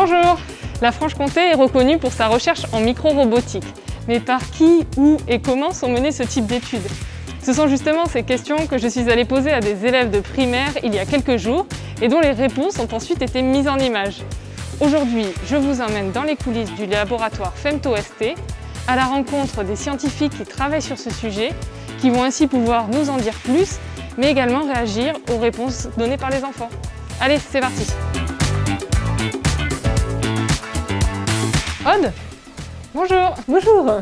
Bonjour! La Franche-Comté est reconnue pour sa recherche en micro-robotique. Mais par qui, où et comment sont menées ce type d'études? Ce sont justement ces questions que je suis allée poser à des élèves de primaire il y a quelques jours et dont les réponses ont ensuite été mises en images. Aujourd'hui, je vous emmène dans les coulisses du laboratoire FemtoST, à la rencontre des scientifiques qui travaillent sur ce sujet, qui vont ainsi pouvoir nous en dire plus, mais également réagir aux réponses données par les enfants. Allez, c'est parti! Aude, bonjour. Bonjour.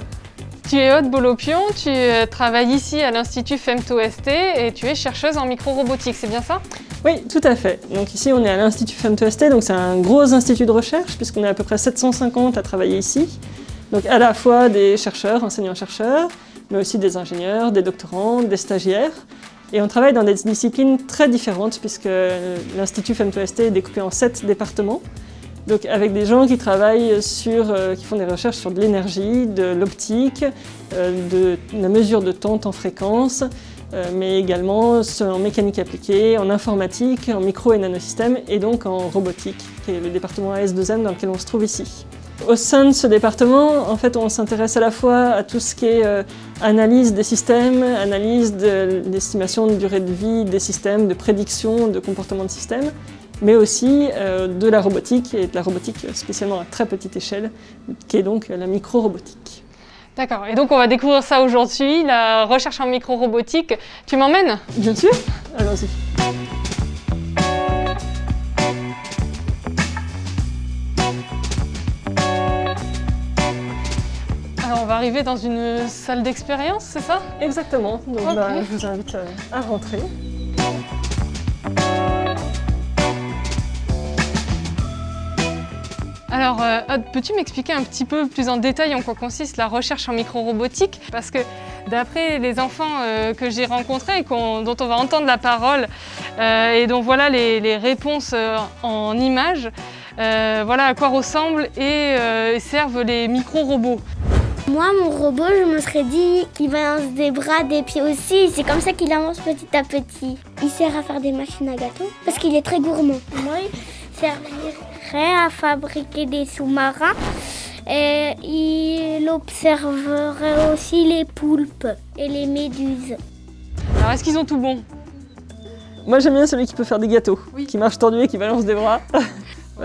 Tu es Aude Bolopion, tu travailles ici à l'Institut FemtoST et tu es chercheuse en micro-robotique, c'est bien ça? Oui, tout à fait. Donc ici on est à l'Institut FemtoST, donc c'est un gros institut de recherche puisqu'on est à peu près 750 à travailler ici. Donc à la fois des chercheurs, enseignants-chercheurs, mais aussi des ingénieurs, des doctorants, des stagiaires. Et on travaille dans des disciplines très différentes puisque l'Institut FemtoST est découpé en 7 départements. Donc avec des gens qui travaillent qui font des recherches sur de l'énergie, de l'optique, de la mesure de temps fréquence, mais également en mécanique appliquée, en informatique, en micro et nanosystèmes et donc en robotique, qui est le département AS2M dans lequel on se trouve ici. Au sein de ce département, en fait, on s'intéresse à la fois à tout ce qui est analyse des systèmes, analyse de l'estimation de durée de vie des systèmes, de prédiction de comportement de système, mais aussi de la robotique, et de la robotique spécialement à très petite échelle, qui est donc la micro-robotique. D'accord, et donc on va découvrir ça aujourd'hui, la recherche en micro-robotique. Tu m'emmènes? Bien sûr, allons-y. Alors on va arriver dans une salle d'expérience, c'est ça? Exactement, donc Okay. je vous invite à rentrer. Alors, Aude, peux-tu m'expliquer un petit peu plus en détail en quoi consiste la recherche en micro-robotique? Parce que d'après les enfants que j'ai rencontrés et dont on va entendre la parole et dont voilà les réponses en images, voilà à quoi ressemblent et servent les micro-robots. Moi, mon robot, je me serais dit qu'il balance des bras, des pieds aussi. C'est comme ça qu'il avance petit à petit. Il sert à faire des machines à gâteaux parce qu'il est très gourmand. Moi, il servirait à fabriquer des sous-marins et il observerait aussi les poulpes et les méduses. Alors, est-ce qu'ils ont tout bon? Moi j'aime bien celui qui peut faire des gâteaux, Oui. qui marche tordu et qui balance des bras.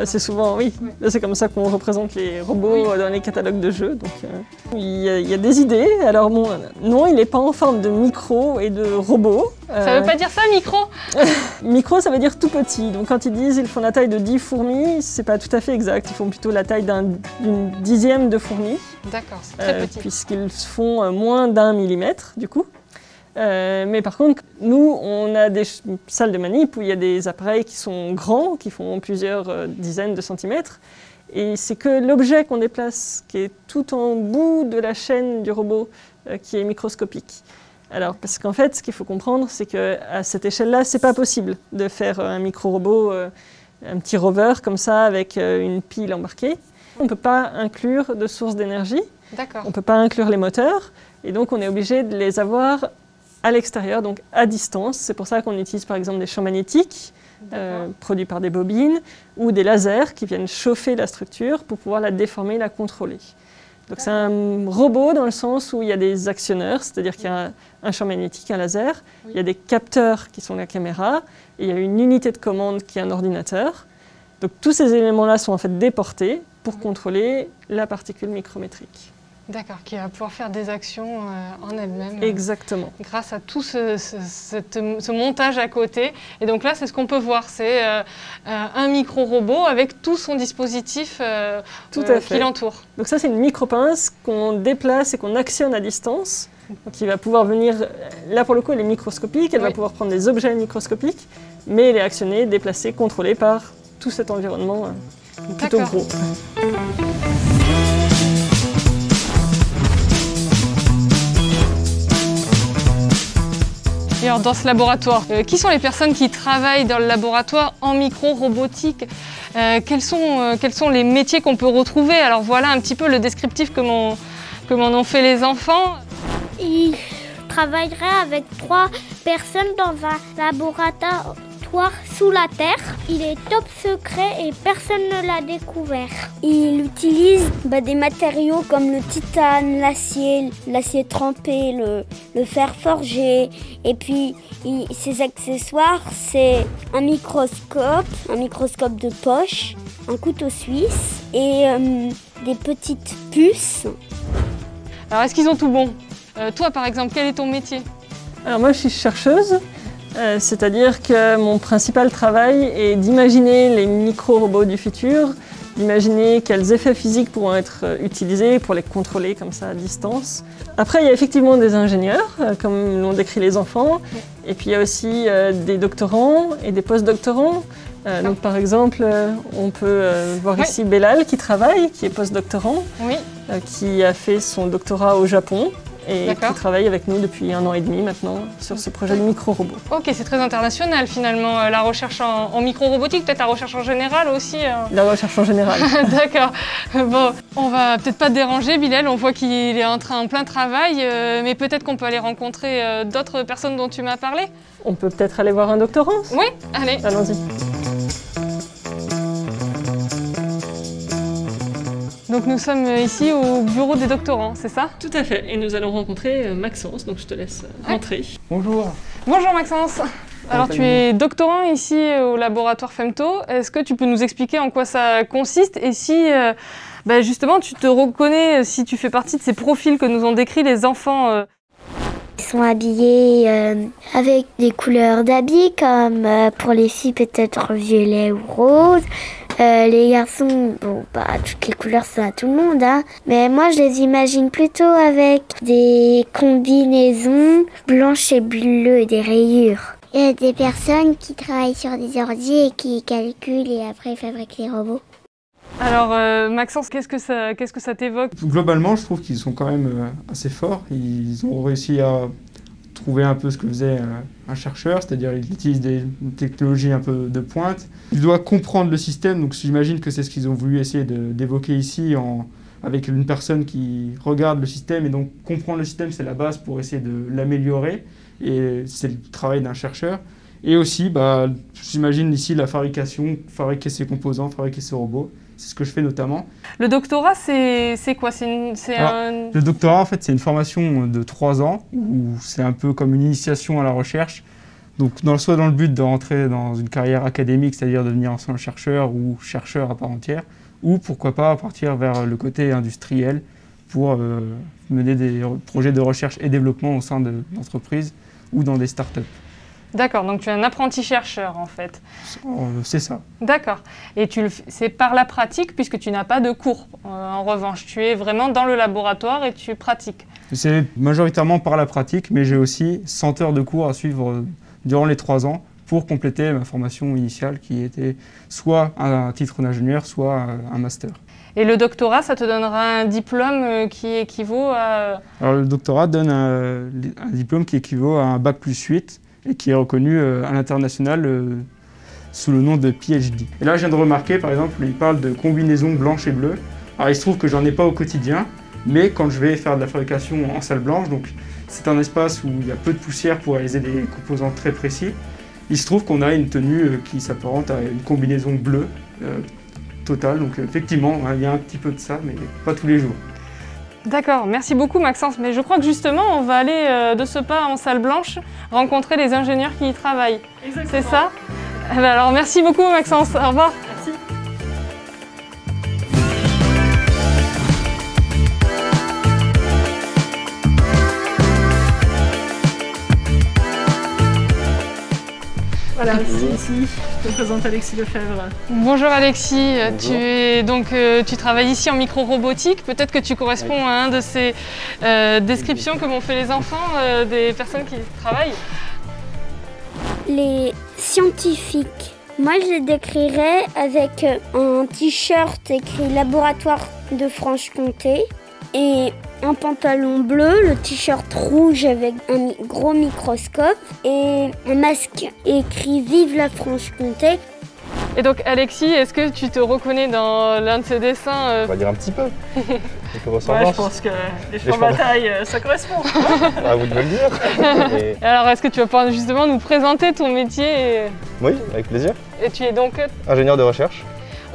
C'est souvent, oui, c'est comme ça qu'on représente les robots dans les catalogues de jeux. Donc, il y a des idées. Alors bon, non, il n'est pas en forme de micro et de robot. Ça veut pas dire ça, micro? Micro, ça veut dire tout petit. Donc quand ils disent qu'ils font la taille de 10 fourmis, c'est pas tout à fait exact. Ils font plutôt la taille d'une dixième de fourmi. D'accord, c'est très petit. Puisqu'ils font moins d'1 millimètre, du coup. Mais par contre, nous, on a des salles de manip où il y a des appareils qui sont grands, qui font plusieurs dizaines de centimètres. Et c'est que l'objet qu'on déplace, qui est tout en bout de la chaîne du robot, qui est microscopique. Alors, parce qu'en fait, ce qu'il faut comprendre, c'est qu'à cette échelle-là, c'est pas possible de faire un micro-robot, un petit rover comme ça, avec une pile embarquée. On ne peut pas inclure de source d'énergie. D'accord. On ne peut pas inclure les moteurs. Et donc, on est obligé de les avoir à l'extérieur, donc à distance. C'est pour ça qu'on utilise par exemple des champs magnétiques produits par des bobines ou des lasers qui viennent chauffer la structure pour pouvoir la déformer, la contrôler. Donc c'est un robot dans le sens où il y a des actionneurs, c'est-à-dire qu'il y a un champ magnétique, un laser, il y a des capteurs qui sont la caméra, et il y a une unité de commande qui est un ordinateur. Donc tous ces éléments-là sont en fait déportés pour contrôler la particule micrométrique. D'accord, qui va pouvoir faire des actions en elle-même. Exactement. Grâce à tout ce montage à côté. Et donc là, c'est ce qu'on peut voir, c'est un micro-robot avec tout son dispositif qui l'entoure. Donc ça, c'est une micro-pince qu'on déplace et qu'on actionne à distance. Donc il va pouvoir venir, là pour le coup, elle est microscopique, elle va pouvoir prendre des objets microscopiques, mais elle est actionnée, déplacée, contrôlée par tout cet environnement plutôt gros. Et alors dans ce laboratoire, qui sont les personnes qui travaillent dans le laboratoire en micro-robotique? Quels sont les métiers qu'on peut retrouver? Alors voilà un petit peu le descriptif que m'en ont fait les enfants. Il travaillerait avec 3 personnes dans un laboratoire laboratoire sous la terre. Il est top secret et personne ne l'a découvert. Il utilise des matériaux comme le titane, l'acier trempé, le fer forgé. Et puis ses accessoires, c'est un microscope de poche, un couteau suisse et des petites puces. Alors est-ce qu'ils ont tout bon? Toi par exemple, quel est ton métier? Alors moi je suis chercheuse, c'est-à-dire que mon principal travail est d'imaginer les micro-robots du futur, d'imaginer quels effets physiques pourront être utilisés pour les contrôler comme ça à distance. Après il y a effectivement des ingénieurs, comme l'ont décrit les enfants, et puis il y a aussi des doctorants et des post-doctorants. Donc par exemple, on peut voir ici Bellal qui travaille, qui est post-doctorant, qui a fait son doctorat au Japon et qui travaille avec nous depuis 1 an et demi maintenant sur ce projet de micro-robot. Ok, c'est très international finalement, la recherche en micro-robotique, peut-être la recherche en général aussi. La recherche en général. D'accord. Bon, on va peut-être pas te déranger, Bilal, on voit qu'il est en plein travail, mais peut-être qu'on peut aller rencontrer d'autres personnes dont tu m'as parlé. On peut peut-être aller voir un doctorant? Oui, allez. Allons-y. Donc nous sommes ici au bureau des doctorants, c'est ça? Tout à fait, et nous allons rencontrer Maxence, donc je te laisse rentrer. Bonjour. Bonjour Maxence. Alors tu es doctorant ici au laboratoire Femto, est-ce que tu peux nous expliquer en quoi ça consiste et si justement tu te reconnais, si tu fais partie de ces profils que nous ont décrits les enfants? Ils sont habillés avec des couleurs d'habits comme pour les filles peut-être violet ou rose. Les garçons, toutes les couleurs, c'est à tout le monde, hein. Mais moi, je les imagine plutôt avec des combinaisons blanches et bleues et des rayures. Il y a des personnes qui travaillent sur des ordi et qui calculent et après fabriquent les robots. Alors Maxence, qu'est-ce que ça t'évoque? Globalement, je trouve qu'ils sont quand même assez forts. Ils ont réussi à trouver un peu ce que faisait un chercheur, c'est-à-dire il utilise des technologies un peu de pointe. Il doit comprendre le système, donc j'imagine que c'est ce qu'ils ont voulu essayer d'évoquer ici avec une personne qui regarde le système, et donc comprendre le système, c'est la base pour essayer de l'améliorer, et c'est le travail d'un chercheur. Et aussi, j'imagine ici la fabrication, fabriquer ses composants, fabriquer ses robots. C'est ce que je fais notamment. Le doctorat, c'est quoi? Le doctorat, en fait, c'est une formation de 3 ans, où c'est un peu comme une initiation à la recherche. Donc, soit dans le but de rentrer dans une carrière académique, c'est-à-dire devenir enseignant chercheur ou chercheur à part entière, ou pourquoi pas partir vers le côté industriel pour mener des projets de recherche et développement au sein d'entreprises ou dans des startups. D'accord, donc tu es un apprenti chercheur en fait. C'est ça. D'accord. Et c'est par la pratique puisque tu n'as pas de cours. En revanche, tu es vraiment dans le laboratoire et tu pratiques. C'est majoritairement par la pratique, mais j'ai aussi 100 heures de cours à suivre durant les 3 ans pour compléter ma formation initiale qui était soit un titre d'ingénieur, soit un master. Et le doctorat, ça te donnera un diplôme qui équivaut à... Alors le doctorat donne un diplôme qui équivaut à un Bac+8 et qui est reconnu à l'international sous le nom de PhD. Et là, je viens de remarquer, par exemple, il parle de combinaison blanche et bleue. Alors il se trouve que j'en ai pas au quotidien, mais quand je vais faire de la fabrication en salle blanche, donc c'est un espace où il y a peu de poussière pour réaliser des composants très précis, il se trouve qu'on a une tenue qui s'apparente à une combinaison bleue totale. Donc effectivement, il y a un petit peu de ça, mais pas tous les jours. D'accord, merci beaucoup Maxence. Mais je crois que justement, on va aller de ce pas en salle blanche rencontrer les ingénieurs qui y travaillent. Exactement. C'est ça? Alors merci beaucoup Maxence, au revoir. Merci. Voilà, ici, je te présente Alexis Lefebvre. Bonjour Alexis, Bonjour. Tu travailles ici en micro-robotique. Peut-être que tu corresponds à un de ces descriptions que m'ont fait les enfants des personnes qui travaillent. Les scientifiques, moi je les décrirais avec un t-shirt écrit Laboratoire de Franche-Comté et un pantalon bleu, le t-shirt rouge avec un gros microscope et un masque écrit Vive la Franche-Comté. Et donc Alexis, est-ce que tu te reconnais dans l'un de ces dessins On va dire un petit peu. quelques ressemblances. Ouais, je pense que les champs de bataille, ça correspond. À vous de me le dire. Et alors, est-ce que tu vas pouvoir justement nous présenter ton métier Oui, avec plaisir. Et tu es donc... Ingénieur de recherche.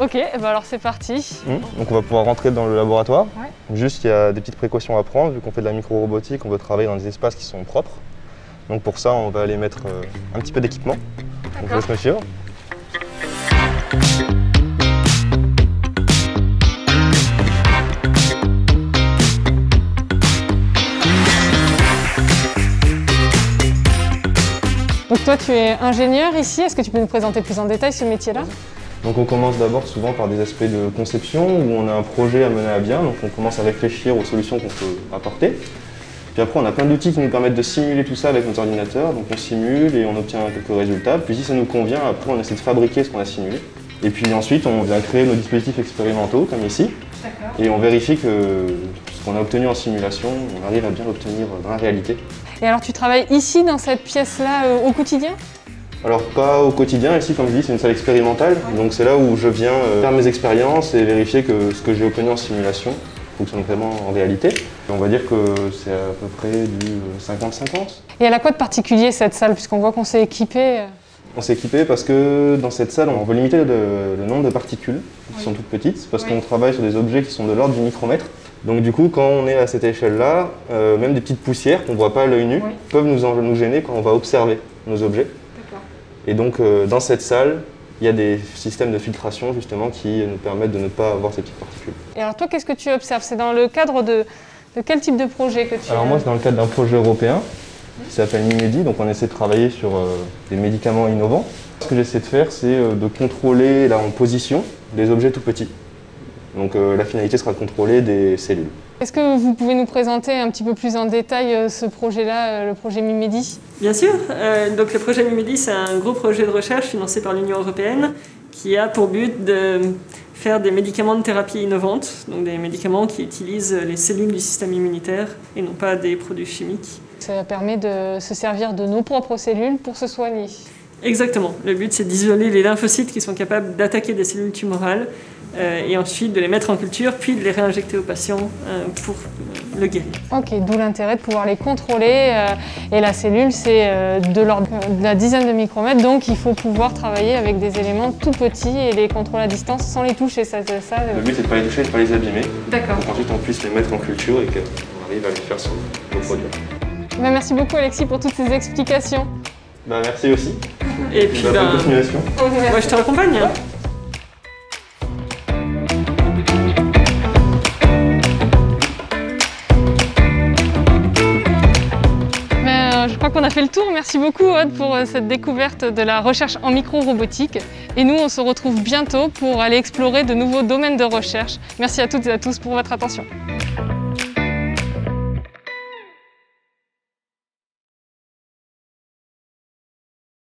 Ok, et ben alors c'est parti. Donc on va pouvoir rentrer dans le laboratoire. Ouais. Juste, il y a des petites précautions à prendre. Vu qu'on fait de la micro-robotique, on veut travailler dans des espaces qui sont propres. Donc pour ça, on va aller mettre un petit peu d'équipement. Donc je laisse me suivre. Donc toi, tu es ingénieur ici. Est-ce que tu peux nous présenter plus en détail ce métier-là? Donc on commence d'abord souvent par des aspects de conception où on a un projet à mener à bien, donc on commence à réfléchir aux solutions qu'on peut apporter. Puis après on a plein d'outils qui nous permettent de simuler tout ça avec nos ordinateurs, donc on simule et on obtient quelques résultats. Puis si ça nous convient, après on essaie de fabriquer ce qu'on a simulé. Et puis ensuite on vient créer nos dispositifs expérimentaux comme ici. Et on vérifie que ce qu'on a obtenu en simulation, on arrive à bien l'obtenir dans la réalité. Et alors tu travailles ici dans cette pièce-là au quotidien? Alors pas au quotidien, ici comme je dis c'est une salle expérimentale, donc c'est là où je viens faire mes expériences et vérifier que ce que j'ai obtenu en simulation fonctionne vraiment en réalité. Et on va dire que c'est à peu près du 50-50. Et elle a quoi de particulier cette salle, puisqu'on voit qu'on s'est équipé? On s'est équipé parce que dans cette salle on veut limiter le nombre de particules qui sont toutes petites, parce qu'on travaille sur des objets qui sont de l'ordre du micromètre. Donc du coup quand on est à cette échelle-là, même des petites poussières qu'on ne voit pas à l'œil nu peuvent nous gêner quand on va observer nos objets. Et donc dans cette salle, il y a des systèmes de filtration justement qui nous permettent de ne pas avoir ces petites particules. Et alors toi, qu'est-ce que tu observes? C'est dans le cadre de quel type de projet que tu... Alors moi, c'est dans le cadre d'un projet européen qui s'appelle MIMEDI, donc on essaie de travailler sur des médicaments innovants. Ce que j'essaie de faire, c'est de contrôler là en position des objets tout petits. Donc la finalité sera de contrôler des cellules. Est-ce que vous pouvez nous présenter un petit peu plus en détail ce projet-là, le projet MIMEDI? Bien sûr. Donc le projet MIMEDI, c'est un gros projet de recherche financé par l'Union européenne qui a pour but de faire des médicaments de thérapie innovantes, donc des médicaments qui utilisent les cellules du système immunitaire et non pas des produits chimiques. Ça permet de se servir de nos propres cellules pour se soigner. Exactement. Le but, c'est d'isoler les lymphocytes qui sont capables d'attaquer des cellules tumorales et ensuite de les mettre en culture, puis de les réinjecter au patient pour le guérir. Ok, d'où l'intérêt de pouvoir les contrôler. Et la cellule, c'est de l'ordre de la dizaine de micromètres, donc il faut pouvoir travailler avec des éléments tout petits et les contrôler à distance sans les toucher. Le but, c'est de ne pas les toucher et de ne pas les abîmer. D'accord. Pour qu'ensuite on puisse les mettre en culture et qu'on arrive à les faire sur nos produits. Ben, merci beaucoup Alexis pour toutes ces explications. Bah, merci aussi. Et puis, bonne continuation. Moi, je te raccompagne. Je crois qu'on a fait le tour. Merci beaucoup Aude pour cette découverte de la recherche en micro-robotique. Et nous, on se retrouve bientôt pour aller explorer de nouveaux domaines de recherche. Merci à toutes et à tous pour votre attention.